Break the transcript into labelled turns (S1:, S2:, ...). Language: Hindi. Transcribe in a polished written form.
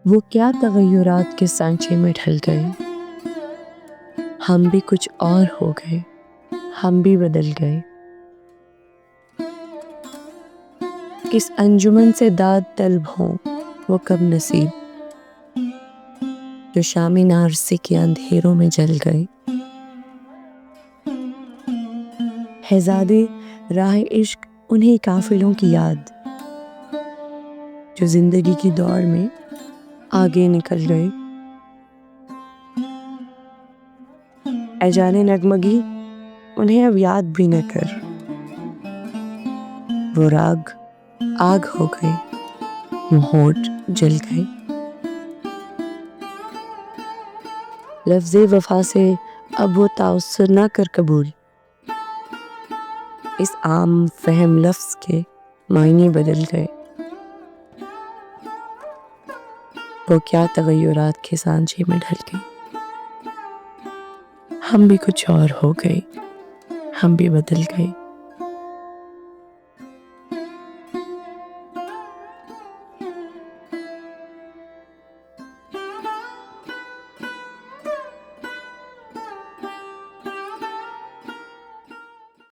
S1: वो क्या तगय्युरात के सांचे में ढल गए, हम भी कुछ और हो गए, हम भी बदल गए। किस अंजुमन से दाद तलब हों वो कब नसीब, जो शामी नारसी के अंधेरों में जल गए। है ज़ादे राह इश्क उन्हीं काफिलों की याद, जो जिंदगी की दौड़ में आगे निकल गए। ऐ जाने नगमगी उन्हें अब याद भी न कर, वो राग आग हो गए, वो होंठ जल गए। लफ्ज़े वफा से अब वो ताउस्सुर ना कर कबूल, इस आम फहम लफ्ज़ के मायने बदल गए। वो क्या तगय्युरात के सांचे में ढल गए, हम भी कुछ और हो गए, हम भी बदल गए।